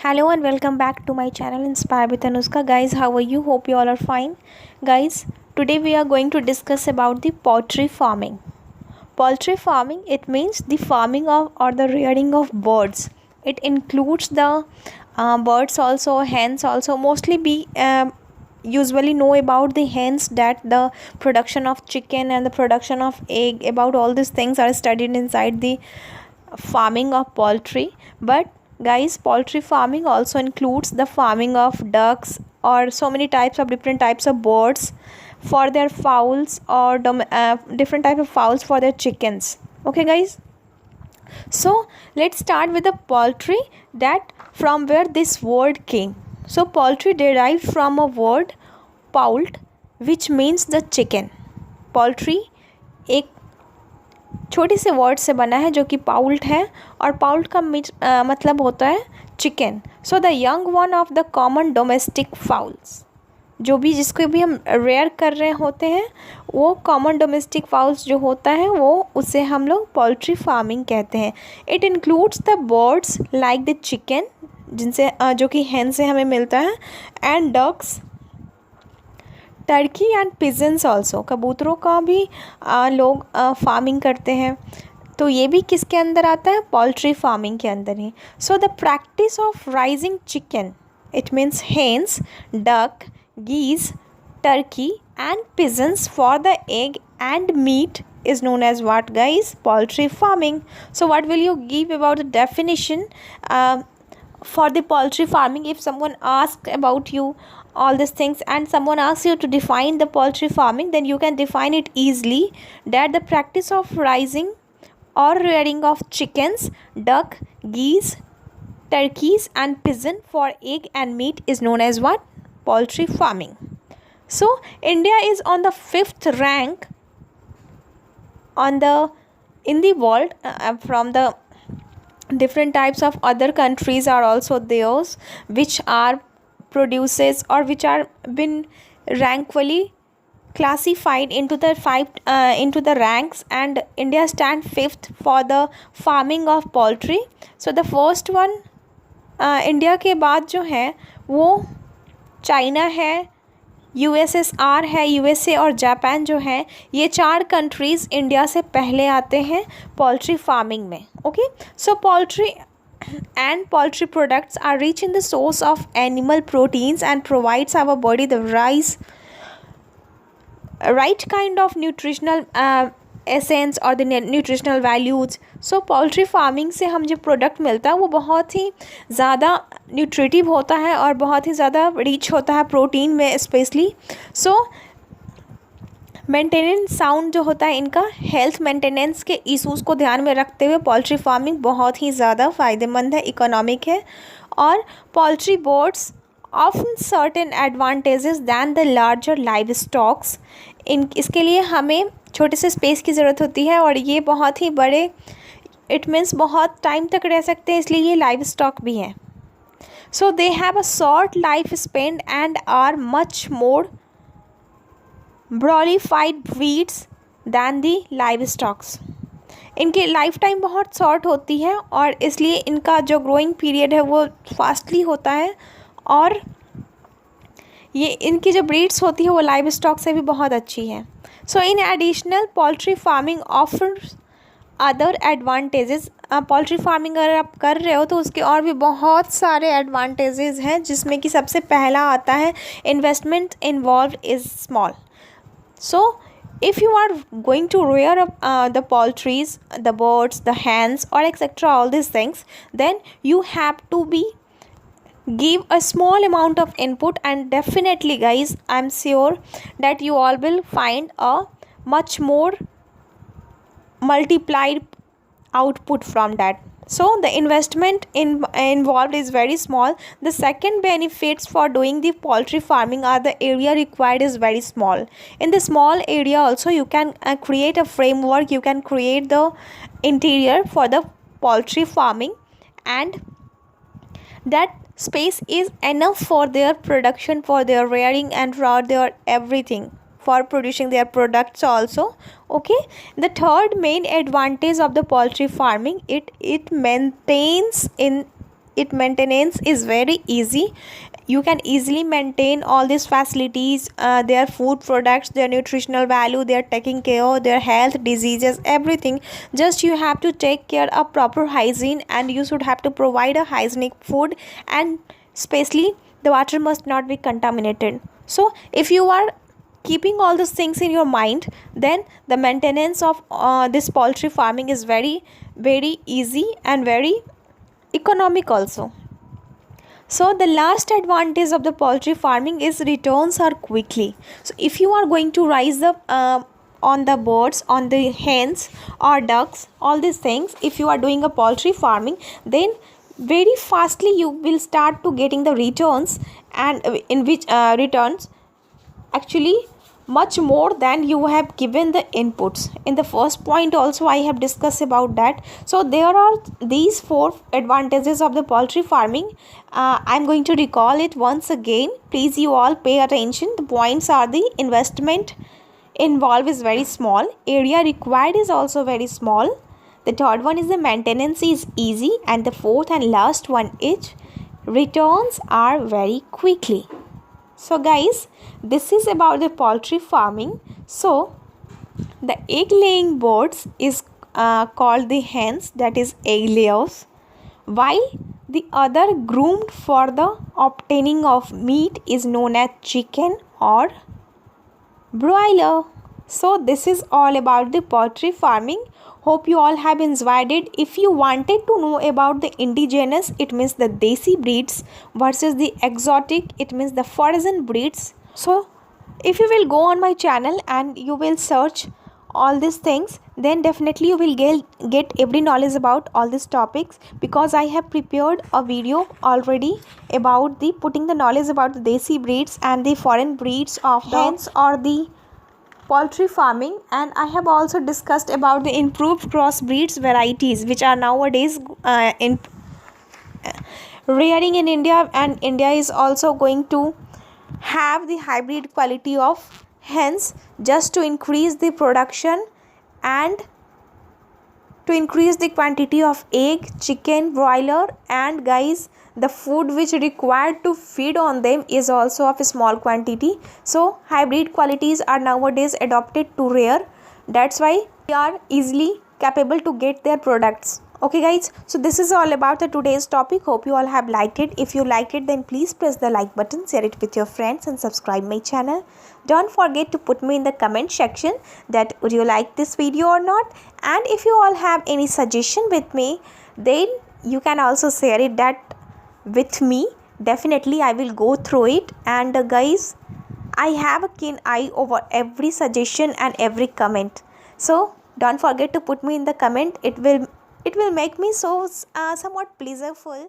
Hello and welcome back to my channel Inspire with Anushka. Guys, how are you? Hope you all are fine. Guys, today we are going to discuss about the poultry farming. Poultry farming, it means the farming of or the rearing of birds. It includes the birds also, hens also. Mostly we usually know about the hens, that the production of chicken and the production of egg, about all these things are studied inside the farming of poultry. But guys, poultry farming also includes the farming of ducks or so many types of different types of birds for their fowls, or different type of fowls for their chickens. Okay guys, so let's start with the poultry, that from where this word came. So poultry derived from a word poult, which means the chicken. poultry एक छोटी से word से बना है जो कि पाउल्ट है, और पाउल्ट का मतलब होता है chicken. So the young one of the common domestic fowls, जो भी जिसको भी हम रेयर कर रहे होते हैं, वो कॉमन डोमेस्टिक फाउल्स जो होता है वो उसे हम लोग पोल्ट्री फार्मिंग कहते हैं. It includes the birds like the chicken, जिनसे जो कि हैन से हमें मिलता है, and ducks, turkey and pigeons also. कबूतरों का भी लोग फार्मिंग करते हैं, तो ये भी किसके अंदर आता है? पोल्ट्री फार्मिंग के अंदर ही. So the practice of raising chicken, it means hens, duck, geese, turkey and pigeons for the egg and meat is known as what guys? Poultry farming. So what will you give about the definition for the poultry farming? If someone asks about you all these things and someone asks you to define the poultry farming, then you can define it easily, that the practice of raising or rearing of chickens, duck, geese, turkeys and pigeon for egg and meat is known as what? Poultry farming. So India is on the 5th rank in the world. From the different types of other countries are also theirs, which are produces or which are been rankfully classified into the ranks, and India stand 5th for the farming of poultry. So the first one India के बाद जो है वो China है, USSR है, USA और Japan जो है, ये 4 कंट्रीज़ इंडिया से पहले आते हैं पोल्ट्री फार्मिंग में. Okay, so poultry and poultry products are rich in the source of animal proteins and provides our body the right kind of nutritional essence और the nutritional values. So poultry farming से हम जो product मिलता है वो बहुत ही ज़्यादा nutritive होता है और बहुत ही ज़्यादा रिच होता है प्रोटीन में स्पेशली. सो मेंटेनेंस साउंड जो होता है, इनका हेल्थ मेंटेनेंस के इश्यूज़ को ध्यान में रखते हुए पोल्ट्री फार्मिंग बहुत ही ज़्यादा फ़ायदेमंद है, इकोनॉमिक है. और poultry birds often certain advantages than the larger livestocks. इसके लिए हमें छोटे से स्पेस की ज़रूरत होती है, और ये बहुत ही बड़े, इट मीन्स बहुत टाइम तक रह सकते हैं, इसलिए ये लाइव स्टॉक भी हैं. So they have a short life span and are much more broilified breeds than the live stocks. इनकी लाइफ टाइम बहुत शॉर्ट होती है, और इसलिए इनका जो ग्रोइंग पीरियड है वो फास्टली होता है, और ये इनकी जो ब्रीड्स होती है वो लाइव स्टॉक से भी बहुत अच्छी है. So in additional poultry farming offers other advantages. Poultry farming अगर आप कर रहे हो तो उसके और भी बहुत सारे एडवांटेजेस हैं, जिसमें कि सबसे पहला आता है investment involve is small. So if you are going to rear the poultries, the birds, the hens or etc, all these things, then you have to give a small amount of input, and definitely guys, I'm sure that you all will find a much more multiplied output from that. So the investment involved is very small. The second benefits for doing the poultry farming are the area required is very small. In the small area also you can create a framework, you can create the interior for the poultry farming, and that space is enough for their production, for their rearing and for their everything, for producing their products also. Okay, the third main advantage of the poultry farming, it maintains in it maintenance is very easy. You can easily maintain all these facilities, their food products, their nutritional value, their taking care of their health, diseases, everything. Just you have to take care of proper hygiene, and you should have to provide a hygienic food, and especially the water must not be contaminated. So if you are keeping all those things in your mind, then the maintenance of this poultry farming is very very easy and very economic also. So the last advantage of the poultry farming is returns are quickly. So if you are going to rise up on the birds, on the hens or ducks, all these things, if you are doing a poultry farming, then very fastly you will start to getting the returns, and in which returns actually much more than you have given the inputs. In the first point also I have discussed about that. So there are these four advantages of the poultry farming. I'm going to recall it once again. Please you all pay attention. The points are: the investment involved is very small, area required is also very small, the third one is the maintenance is easy, and the fourth and last one is returns are very quickly. So guys, this is about the poultry farming. So the egg laying birds is called the hens, that is egg layers, while the other groomed for the obtaining of meat is known as chicken or broiler. So this is all about the poultry farming. Hope you all have enjoyed it. If you wanted to know about the indigenous, it means the desi breeds, versus the exotic, it means the foreign breeds. So if you will go on my channel and you will search all these things, then definitely you will get every knowledge about all these topics, because I have prepared a video already about the putting the knowledge about the desi breeds and the foreign breeds of the hens or the poultry farming. And I have also discussed about the improved crossbreeds varieties which are nowadays in rearing in India, and India is also going to have the hybrid quality of hens just to increase the production and to increase the quantity of egg, chicken, broiler, and guys, the food which required to feed on them is also of a small quantity. So hybrid qualities are nowadays adopted to rear. That's why we are easily capable to get their products. Okay guys, so this is all about the today's topic. Hope you all have liked it. If you liked it, then please press the like button, share it with your friends, and subscribe my channel. Don't forget to put me in the comment section that would you like this video or not. And if you all have any suggestion with me, then you can also share it that with me. Definitely I will go through it. And guys, I have a keen eye over every suggestion and every comment. So don't forget to put me in the comment. It will make me so somewhat pleasureful